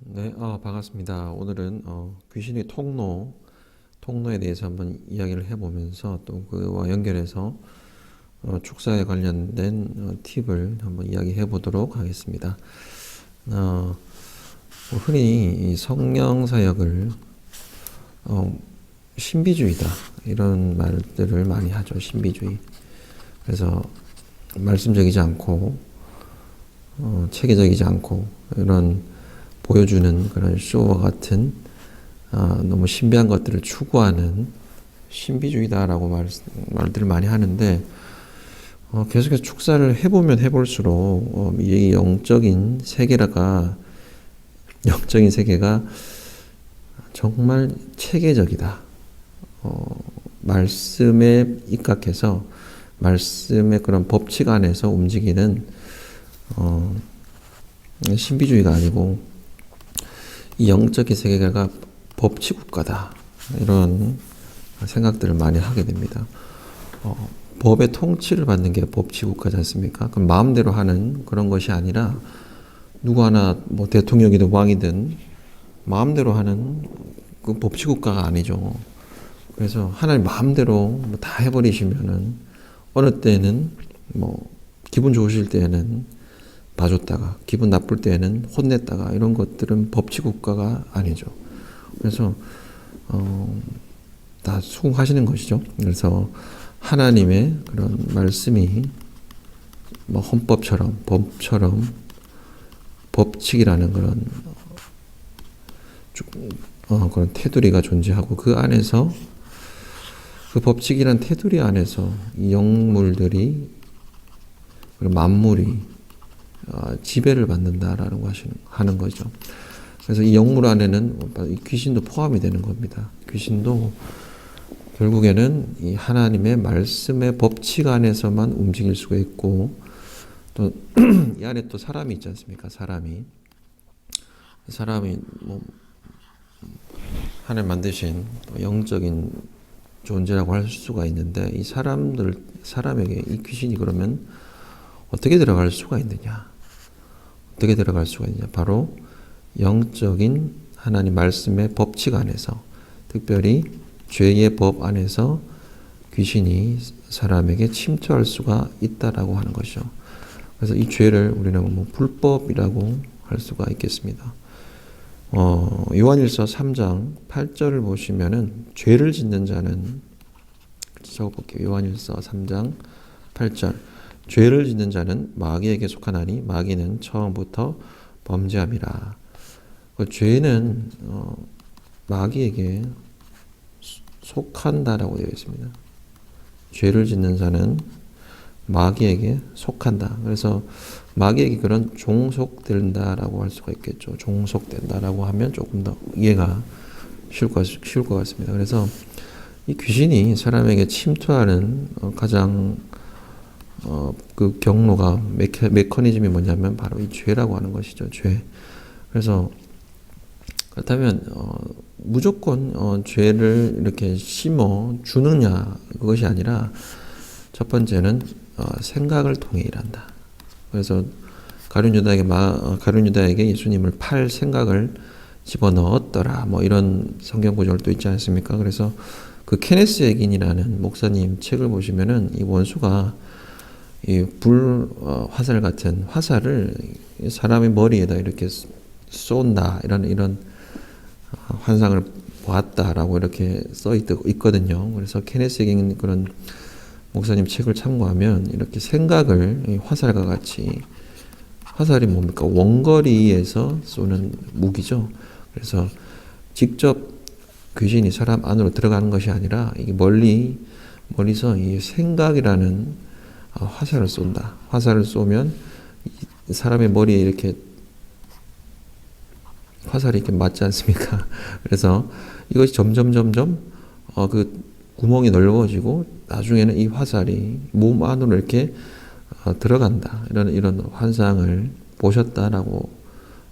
네, 반갑습니다. 오늘은 귀신의 통로에 대해서 한번 이야기를 해보면서 또 그와 연결해서 축사에 관련된 팁을 한번 이야기해 보도록 하겠습니다. 어, 흔히 이 성령 사역을 어, 신비주의다 이런 말들을 많이 하죠. 신비주의. 그래서 말씀적이지 않고 체계적이지 않고 이런 보여주는 그런 쇼와 같은 너무 신비한 것들을 추구하는 신비주의다라고 말들을 많이 하는데 계속해서 축사를 해보면 해볼수록 이 영적인 세계가 정말 체계적이다. 말씀에 입각해서 말씀의 그런 법칙 안에서 움직이는 신비주의가 아니고 이 영적인 세계가 법치국가다 이런 생각들을 많이 하게 됩니다. 법의 통치를 받는 게 법치국가지 않습니까? 그럼 마음대로 하는 그런 것이 아니라 누구 하나 뭐 대통령이든 왕이든 마음대로 하는 그 법치국가가 아니죠. 그래서 하나님 마음대로 다 해버리시면은 어느 때는 뭐 기분 좋으실 때는 봐줬다가 기분 나쁠 때는 혼냈다가 이런 것들은 법치국가가 아니죠. 그래서 다 수긍하시는 것이죠. 그래서 하나님의 그런 말씀이 뭐 헌법처럼 법처럼 법칙이라는 그런 테두리가 존재하고 그 안에서 그 법칙이란 테두리 안에서 이 영물들이 그리고 만물이 지배를 받는다라는 거 하는 거죠. 그래서 이 영물 안에는 귀신도 포함이 되는 겁니다. 귀신도 결국에는 이 하나님의 말씀의 법칙 안에서만 움직일 수가 있고 또 이 안에 또 사람이 있지 않습니까? 사람이 뭐 하나님 만드신 영적인 존재라고 할 수가 있는데 이 사람에게 이 귀신이 그러면 어떻게 들어갈 수가 있느냐? 어떻게 들어갈 수가 있느냐? 바로 영적인 하나님 말씀의 법칙 안에서, 특별히 죄의 법 안에서 귀신이 사람에게 침투할 수가 있다라고 하는 것이죠. 그래서 이 죄를 우리는 뭐 불법이라고 할 수가 있겠습니다. 요한일서 3장 8절을 보시면은 죄를 짓는 자는 적어볼게요. 요한일서 3장 8절. 죄를 짓는 자는 마귀에게 속하나니 마귀는 처음부터 범죄함이라. 그 죄는 마귀에게 속한다라고 되어 있습니다. 죄를 짓는 자는 마귀에게 속한다. 그래서 마귀에게 그런 종속된다라고 할 수가 있겠죠. 종속된다라고 하면 조금 더 이해가 쉬울 것 같습니다. 그래서 이 귀신이 사람에게 침투하는 가장 그 경로가 메커니즘이 뭐냐면 바로 이 죄라고 하는 것이죠. 죄. 그래서 그렇다면 무조건 죄를 이렇게 심어 주느냐 그것이 아니라 첫 번째는 생각을 통해 일한다. 그래서 가룟 유다에게 예수님을 팔 생각을 집어넣었더라. 뭐 이런 성경 구절도 있지 않습니까? 그래서 그 케네스 에긴이라는 목사님 책을 보시면은 이 원수가 이 화살 같은 화살을 사람의 머리에다 이렇게 쏜다 이런 환상을 보았다라고 이렇게 써 있거든요. 그래서 케네스 에긴 그런 목사님 책을 참고하면 이렇게 생각을 화살과 같이, 화살이 뭡니까? 원거리에서 쏘는 무기죠. 그래서 직접 귀신이 사람 안으로 들어가는 것이 아니라 이게 멀리서 이 생각이라는 화살을 쏜다. 화살을 쏘면 사람의 머리에 이렇게 화살이 이렇게 맞지 않습니까? 그래서 이것이 점점 그 구멍이 넓어지고 나중에는 이 화살이 몸 안으로 이렇게 들어간다. 이런 환상을 보셨다라고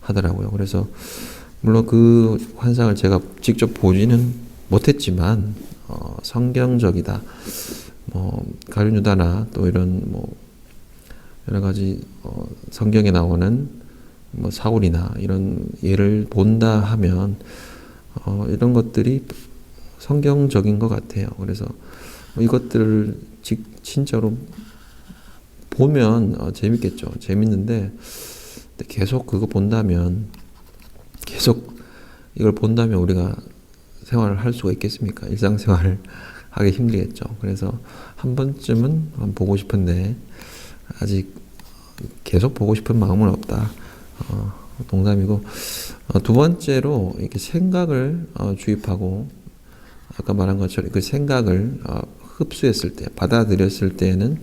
하더라고요. 그래서 물론 그 환상을 제가 직접 보지는 못했지만 성경적이다. 뭐 가룟 유다나 또 이런 뭐 여러 가지 성경에 나오는 뭐 사울이나 이런 예를 본다 하면 이런 것들이 성경적인 것 같아요. 그래서 이것들을 진짜로 보면 재밌겠죠. 재밌는데 계속 그거 본다면 계속 이걸 본다면 우리가 생활을 할 수가 있겠습니까? 일상생활을 하기 힘들겠죠. 그래서 한 번쯤은 보고 싶은데 아직 계속 보고 싶은 마음은 없다. 농담이고 두 번째로 이렇게 생각을 주입하고 아까 말한 것처럼 그 생각을 흡수했을 때, 받아들였을 때에는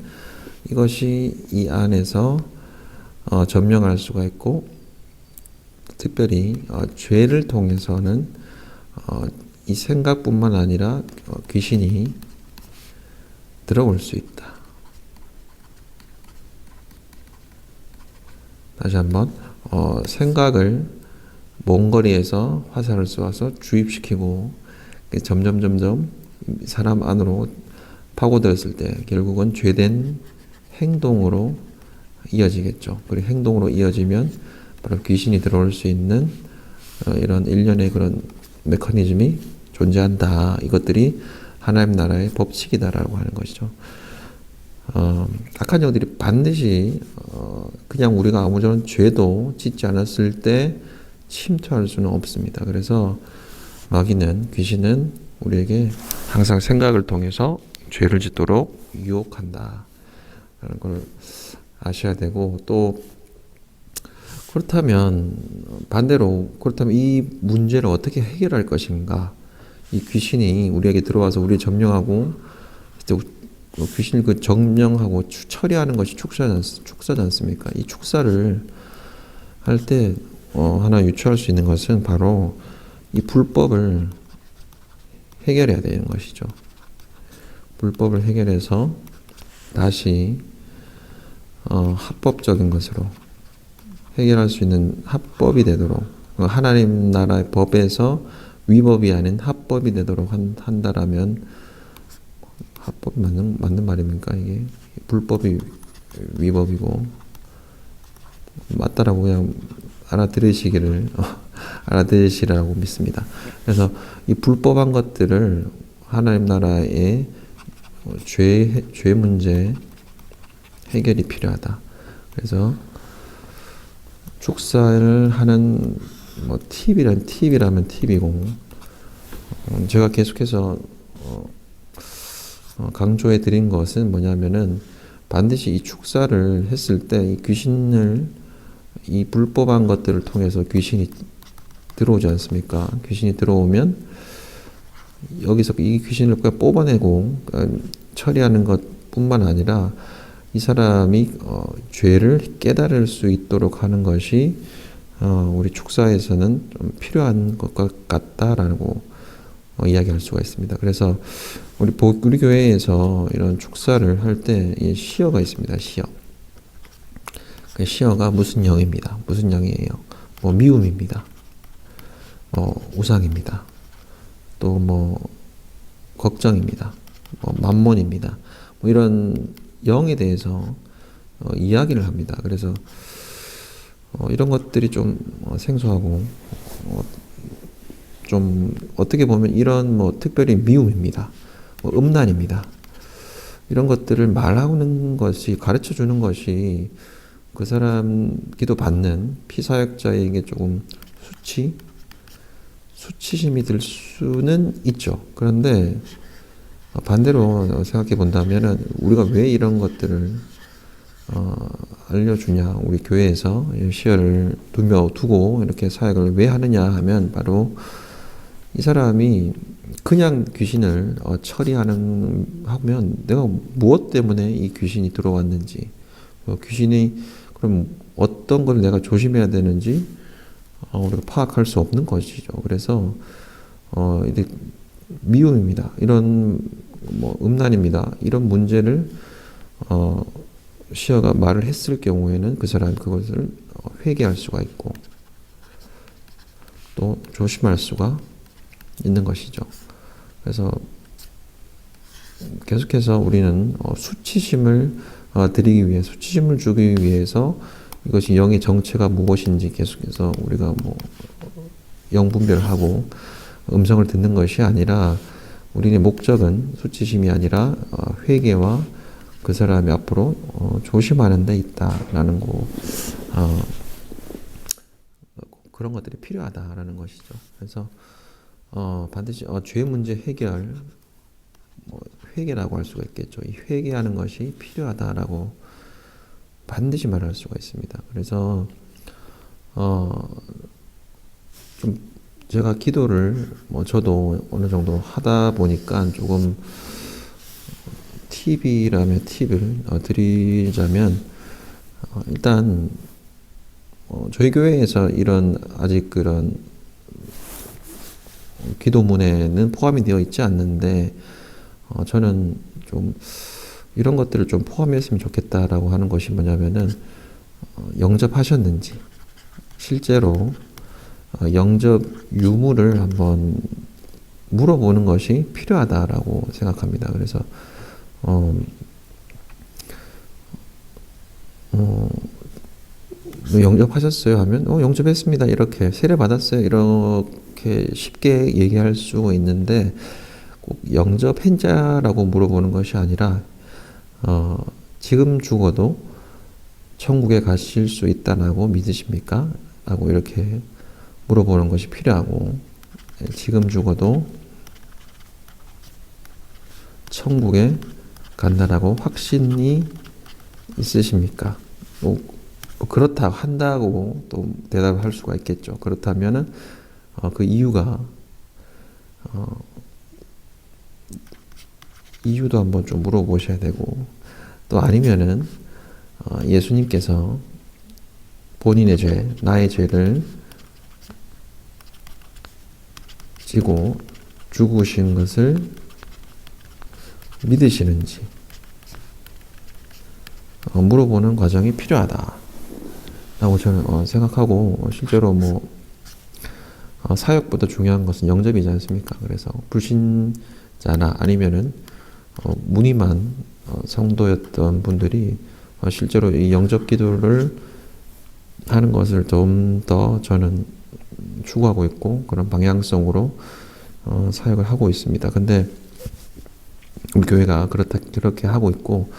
이것이 이 안에서 점령할 수가 있고 특별히 죄를 통해서는 이 생각뿐만 아니라 귀신이 들어올 수 있다. 다시 한번 생각을 먼 거리에서 화살을 쏘아서 주입시키고 점점 사람 안으로 파고들었을 때 결국은 죄된 행동으로 이어지겠죠. 그리고 행동으로 이어지면 바로 귀신이 들어올 수 있는 이런 일련의 그런 메커니즘이 존재한다. 이것들이 하나님 나라의 법칙이다라고 하는 것이죠. 악한 영들이 반드시 그냥 우리가 아무런 죄도 짓지 않았을 때 침투할 수는 없습니다. 그래서 마귀는, 귀신은 우리에게 항상 생각을 통해서 죄를 짓도록 유혹한다 라는 걸 아셔야 되고, 또 그렇다면 반대로 그렇다면 이 문제를 어떻게 해결할 것인가? 이 귀신이 우리에게 들어와서 우리를 점령하고 귀신을 그 점령하고 처리하는 것이 축사지 않습니까? 이 축사를 할 때 하나 유추할 수 있는 것은 바로 이 불법을 해결해야 되는 것이죠. 불법을 해결해서 다시 합법적인 것으로 해결할 수 있는 합법이 되도록, 하나님 나라의 법에서 위법이 아닌 합법이 되도록 한다라면, 합법이 맞는 말입니까? 이게 불법이 위법이고 맞다라고 그냥 알아들으시라고 믿습니다. 그래서 이 불법한 것들을 하나님 나라의 죄 문제 해결이 필요하다. 그래서 축사를 하는 팁이라면 팁이고, 제가 계속해서 강조해 드린 것은 뭐냐면은 반드시 이 축사를 했을 때 이 귀신을, 이 불법한 것들을 통해서 귀신이 들어오지 않습니까? 귀신이 들어오면 여기서 이 귀신을 그냥 뽑아내고 처리하는 것뿐만 아니라 이 사람이 죄를 깨달을 수 있도록 하는 것이 우리 축사에서는 좀 필요한 것 같다라고 이야기할 수가 있습니다. 그래서 우리 교회에서 이런 축사를 할 때 시어가 있습니다. 시어. 그 시어가 무슨 영입니다. 무슨 영이에요? 미움입니다. 우상입니다. 또 걱정입니다. 만몬입니다. 이런 영에 대해서 이야기를 합니다. 그래서 이런 것들이 좀 생소하고 좀 어떻게 보면 이런 특별히 미움입니다. 음란입니다. 이런 것들을 말하는 것이, 가르쳐 주는 것이 그 사람 기도받는 피사역자에게 조금 수치심이 들 수는 있죠. 그런데 반대로 생각해 본다면은 우리가 왜 이런 것들을 알려주냐, 우리 교회에서 시어를 두고 이렇게 사역을 왜 하느냐 하면, 바로 이 사람이 그냥 귀신을 처리하면 내가 무엇 때문에 이 귀신이 들어왔는지, 귀신이 그럼 어떤 걸 내가 조심해야 되는지 우리가 파악할 수 없는 것이죠. 그래서 이제 미움입니다. 이런 음란입니다. 이런 문제를 시어가 말을 했을 경우에는 그 사람이 그것을 회개할 수가 있고 또 조심할 수가 있는 것이죠. 그래서 계속해서 우리는 수치심을 주기 위해서 이것이 영의 정체가 무엇인지 계속해서 우리가 뭐 영분별하고 음성을 듣는 것이 아니라 우리의 목적은 수치심이 아니라 회개와 그 사람이 앞으로 조심하는 데 있다라는 거, 그런 것들이 필요하다라는 것이죠. 그래서 반드시 죄 문제 해결, 회개라고 할 수가 있겠죠. 이 회개하는 것이 필요하다라고 반드시 말할 수가 있습니다. 그래서 좀 제가 기도를 저도 어느 정도 하다 보니까 조금 팁이라면 팁을 드리자면, 일단 저희 교회에서 이런 아직 그런 기도문에는 포함이 되어 있지 않는데, 저는 좀 이런 것들을 좀 포함했으면 좋겠다라고 하는 것이 뭐냐면은 영접하셨는지, 실제로 영접 유무를 한번 물어보는 것이 필요하다라고 생각합니다. 그래서 영접하셨어요 하면 영접했습니다 이렇게, 세례 받았어요 이렇게 쉽게 얘기할 수 있는데, 꼭 영접했냐라고 물어보는 것이 아니라 지금 죽어도 천국에 가실 수 있다고 믿으십니까? 라고 이렇게 물어보는 것이 필요하고, 지금 죽어도 천국에 간다라고 확신이 있으십니까? 그렇다 한다고 또 대답할 수가 있겠죠. 그렇다면은 그 이유가 이유도 한번 좀 물어보셔야 되고, 또 아니면은 예수님께서 본인의 죄, 나의 죄를 지고 죽으신 것을 믿으시는지 물어보는 과정이 필요하다라고 저는 생각하고, 실제로 사역보다 중요한 것은 영접이지 않습니까? 그래서 불신자나 아니면은 무늬만 성도였던 분들이 실제로 이 영접 기도를 하는 것을 좀 더 저는 추구하고 있고, 그런 방향성으로 사역을 하고 있습니다. 근데 우리 교회가 그렇게 하고 있고,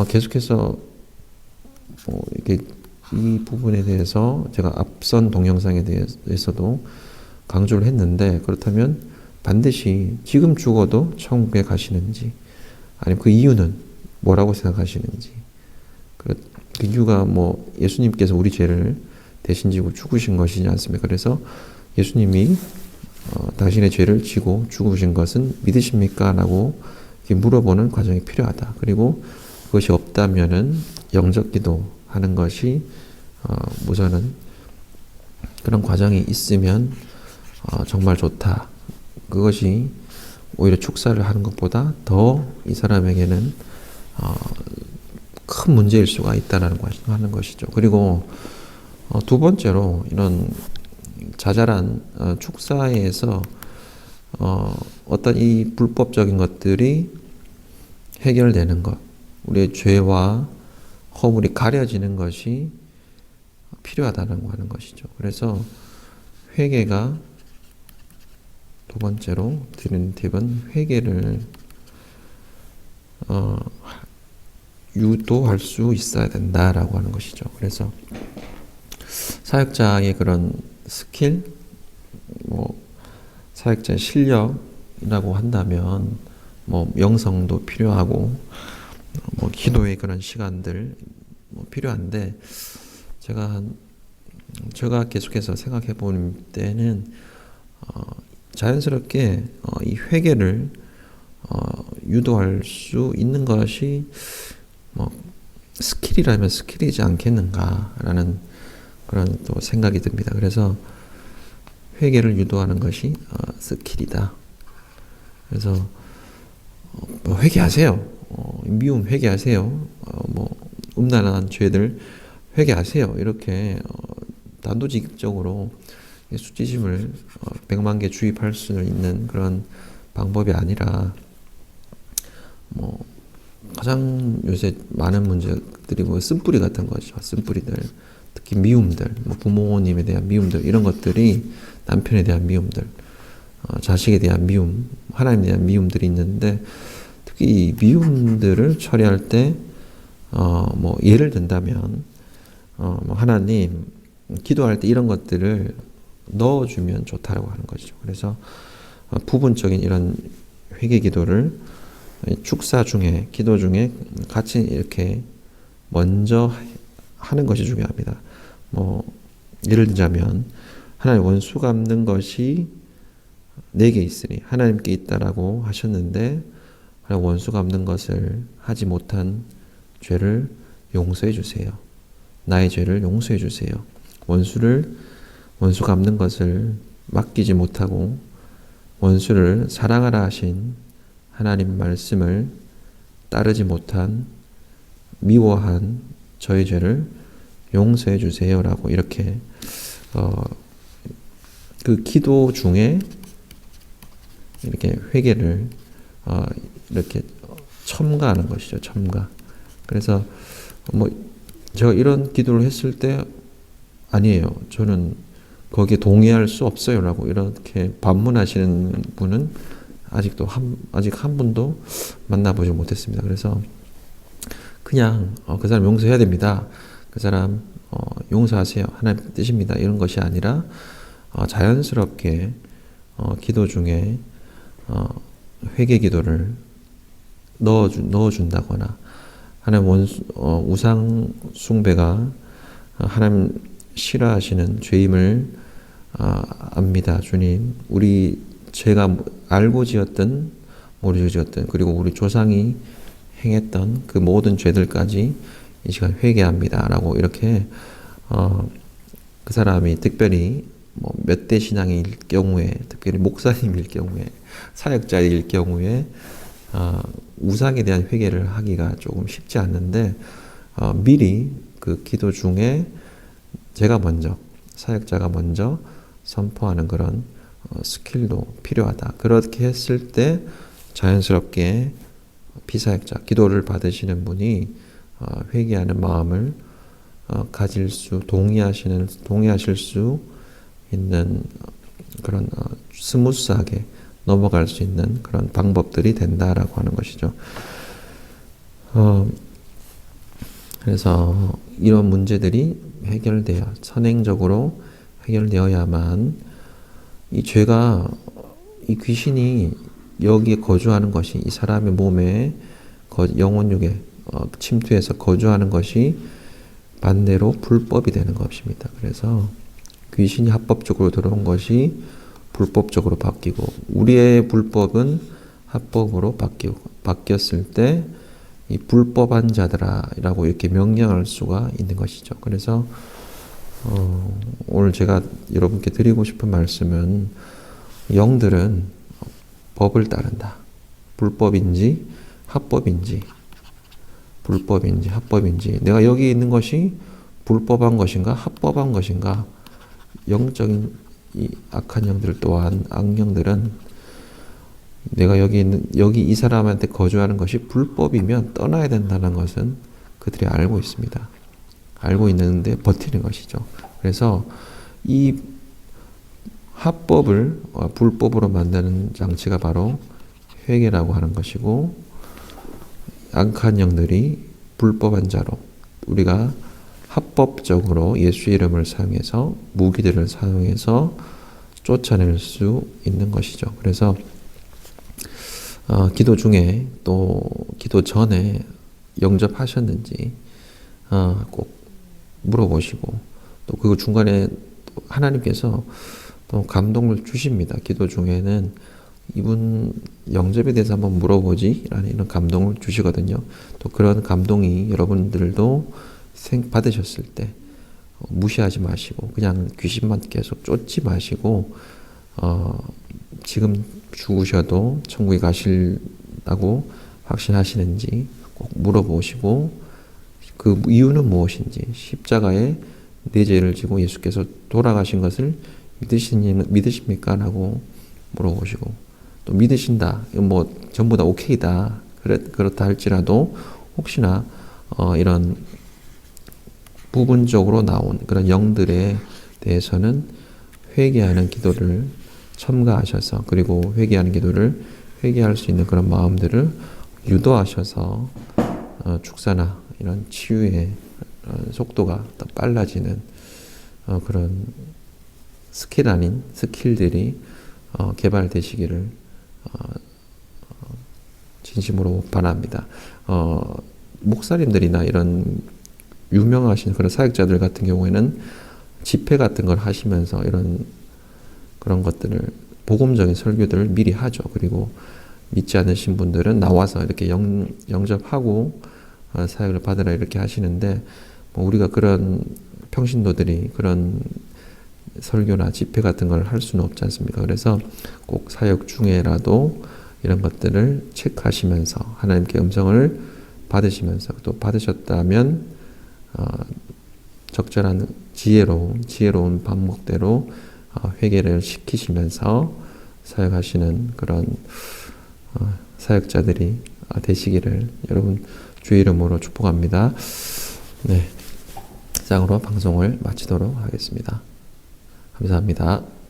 계속해서 이렇게 이 부분에 대해서 제가 앞선 동영상에 대해서도 강조를 했는데, 그렇다면 반드시 지금 죽어도 천국에 가시는지, 아니면 그 이유는 뭐라고 생각하시는지, 그 이유가 예수님께서 우리 죄를 대신 지고 죽으신 것이지 않습니까? 그래서 예수님이 당신의 죄를 지고 죽으신 것은 믿으십니까? 라고 물어보는 과정이 필요하다. 그리고 그것이 없다면은 영접 기도하는 것이 우선은 그런 과정이 있으면 정말 좋다. 그것이 오히려 축사를 하는 것보다 더 이 사람에게는 큰 문제일 수가 있다는 하는 것이죠. 그리고 두 번째로, 이런 자잘한 축사에서 어떤 이 불법적인 것들이 해결되는 것, 우리의 죄와 허물이 가려지는 것이 필요하다는 하는 것이죠. 그래서 회개가, 두 번째로 드리는 팁은 회개를 유도할 수 있어야 된다라고 하는 것이죠. 그래서 사역자의 그런 스킬, 사역자의 실력이라고 한다면 명성도 필요하고 기도의 그런 시간들 필요한데, 제가 계속해서 생각해 볼 때는 자연스럽게 이 회개를 유도할 수 있는 것이 스킬이라면 스킬이지 않겠는가라는 그런 또 생각이 듭니다. 그래서 회개를 유도하는 것이 스킬이다. 그래서 회개하세요. 미움 회개하세요. 음란한 죄들 회개하세요. 이렇게 단도직입적으로 수치심을 100만 개 주입할 수 있는 그런 방법이 아니라, 가장 요새 많은 문제들이 뭐 쓴뿌리 같은 거죠. 쓴뿌리들, 특히 미움들, 뭐 부모님에 대한 미움들 이런 것들이 남편에 대한 미움들, 자식에 대한 미움, 하나님에 대한 미움들이 있는데 특히 이 미움들을 처리할 때 뭐 예를 든다면 뭐 하나님 기도할 때 이런 것들을 넣어주면 좋다라고 하는 것이죠. 그래서 부분적인 이런 회개 기도를 축사 중에 기도 중에 같이 이렇게 먼저 하는 것이 중요합니다. 뭐 예를 들자면 하나님 원수 갚는 것이 내게 있으니 하나님께 있다라고 하셨는데 하나님 원수 갚는 것을 하지 못한 죄를 용서해 주세요. 나의 죄를 용서해 주세요. 원수 갚는 것을 맡기지 못하고 원수를 사랑하라 하신 하나님 말씀을 따르지 못한 미워한 저의 죄를 용서해 주세요라고 이렇게 그 기도 중에 이렇게 회개를 이렇게 첨가하는 것이죠. 첨가. 그래서 뭐 제가 이런 기도를 했을 때 아니에요. 저는 거기에 동의할 수 없어요라고 이렇게 반문하시는 분은 아직 한 분도 만나보지 못했습니다. 그래서 그냥 그 사람 용서해야 됩니다. 그 사람 용서하세요. 하나님 뜻입니다. 이런 것이 아니라 자연스럽게 기도 중에 회개 기도를 넣어준다거나 하나님 우상 숭배가 하나님 싫어하시는 죄임을 압니다. 주님, 우리 제가 알고 지었던 모르고 지었던 그리고 우리 조상이 행했던 그 모든 죄들까지 이 시간 회개합니다. 라고 이렇게 그 사람이 특별히 뭐 몇 대 신앙일 경우에 특별히 목사님일 경우에 사역자일 경우에 우상에 대한 회개를 하기가 조금 쉽지 않는데 미리 그 기도 중에 제가 먼저 사역자가 먼저 선포하는 그런 스킬도 필요하다. 그렇게 했을 때 자연스럽게 피사역자 기도를 받으시는 분이 회개하는 마음을 동의하실 수 있는 그런 스무스하게 넘어갈 수 있는 그런 방법들이 된다라고 하는 것이죠. 그래서 이런 문제들이 선행적으로 해결되어야만 이 죄가 이 귀신이 여기에 거주하는 것이 이 사람의 몸에 영혼육에 침투해서 거주하는 것이 반대로 불법이 되는 것입니다. 그래서 귀신이 합법적으로 들어온 것이 불법적으로 바뀌고 우리의 불법은 합법으로 바뀌었을 때 이 불법한 자들아라고 이렇게 명령할 수가 있는 것이죠. 그래서 오늘 제가 여러분께 드리고 싶은 말씀은 영들은 법을 따른다. 불법인지 합법인지 내가 여기 있는 것이 불법한 것인가 합법한 것인가 영적인 이 악한 영들 또한 악령들은 내가 여기 이 사람한테 거주하는 것이 불법이면 떠나야 된다는 것은 그들이 알고 있습니다. 알고 있는데 버티는 것이죠. 그래서 이 합법을 불법으로 만드는 장치가 바로 회개라고 하는 것이고 악한 영들이 불법한 자로 우리가 합법적으로 예수의 이름을 사용해서 무기들을 사용해서 쫓아낼 수 있는 것이죠. 그래서 기도 중에 또 기도 전에 영접하셨는지 꼭 물어보시고 또 그 중간에 또 하나님께서 또 감동을 주십니다. 기도 중에는 이분 영접에 대해서 한번 물어보지 라는 이런 감동을 주시거든요. 또 그런 감동이 여러분들도 받으셨을 때 무시하지 마시고 그냥 귀신만 계속 쫓지 마시고 지금 죽으셔도 천국에 가시려고 확신하시는지 꼭 물어보시고 그 이유는 무엇인지 십자가에 내 죄를 지고 예수께서 돌아가신 것을 믿으십니까? 라고 물어보시고 또 믿으신다. 뭐 전부 다 오케이다. 그렇다 할지라도 혹시나 이런 부분적으로 나온 그런 영들에 대해서는 회개하는 기도를 첨가하셔서, 그리고 회개하는 기도를 회개할 수 있는 그런 마음들을 유도하셔서 축사나 이런 치유의 속도가 더 빨라지는 그런 스킬 아닌 스킬들이 개발되시기를 진심으로 바랍니다. 목사님들이나 이런 유명하신 그런 사역자들 같은 경우에는 집회 같은 걸 하시면서 이런 그런 것들을, 복음적인 설교들을 미리 하죠. 그리고 믿지 않으신 분들은 나와서 이렇게 영접하고 사역을 받으라 이렇게 하시는데, 뭐 우리가 그런 평신도들이 그런 설교나 집회 같은 걸 할 수는 없지 않습니까? 그래서 꼭 사역 중에라도 이런 것들을 체크하시면서 하나님께 음성을 받으시면서, 또 받으셨다면 적절한 지혜로운 방법대로 회개를 시키시면서 사역하시는 그런 사역자들이 되시기를 여러분 주의 이름으로 축복합니다. 네, 이상으로 방송을 마치도록 하겠습니다. 감사합니다.